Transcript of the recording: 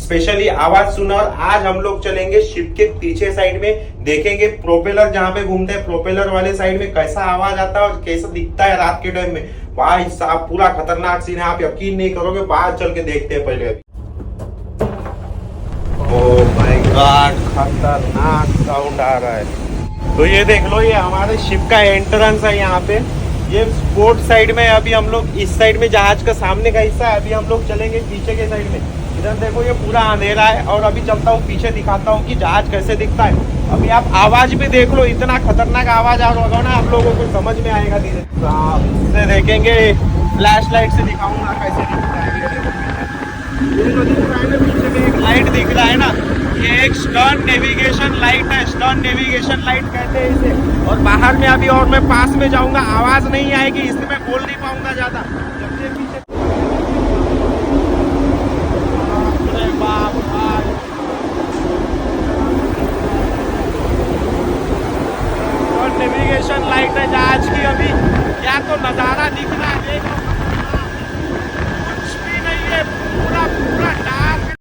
Specially आवाज सुना। और आज हम लोग चलेंगे शिप के पीछे साइड में, देखेंगे प्रोपेलर जहाँ पे घूमते हैं, प्रोपेलर वाले साइड में कैसा आवाज आता है और कैसा दिखता है रात के टाइम में। भाई साहब पूरा खतरनाक सीन है, आप यकीन नहीं करोगे। बाहर चल के देखते हैं पहले अभी। ओह माय गॉड, खतरनाक साउंड आ रहा है। तो ये देख लो, ये हमारे शिप का एंट्रेंस है यहाँ पे। ये बोट साइड में, अभी हम लोग इस साइड में जहाज का सामने का हिस्सा है, अभी हम लोग चलेंगे पीछे के साइड में। इधर देखो ये पूरा अंधेरा है, और अभी चलता हूँ पीछे, दिखाता हूँ कि जहाज कैसे दिखता है। अभी आप आवाज भी देख लो, इतना खतरनाक आवाज आ रहा ना, आप लोगों को समझ में आएगा धीरे से देखेंगे। फ्लैश लाइट से दिखाऊंगा कैसे दिखता है। ये जो दिख रहा है ना पीछे में, एक लाइट दिख रहा है ना, ये एक स्टर्न नेविगेशन लाइट है। स्टर्न नेविगेशन लाइट कहते हैं इसे। और बाहर में अभी और मैं पास में जाऊंगा, आवाज नहीं आएगी, इसलिए मैं बोल नहीं पाऊंगा ज्यादा। जब ये पीछे नेविगेशन लाइट है जहाज की। अभी क्या तो नजारा दिख रहा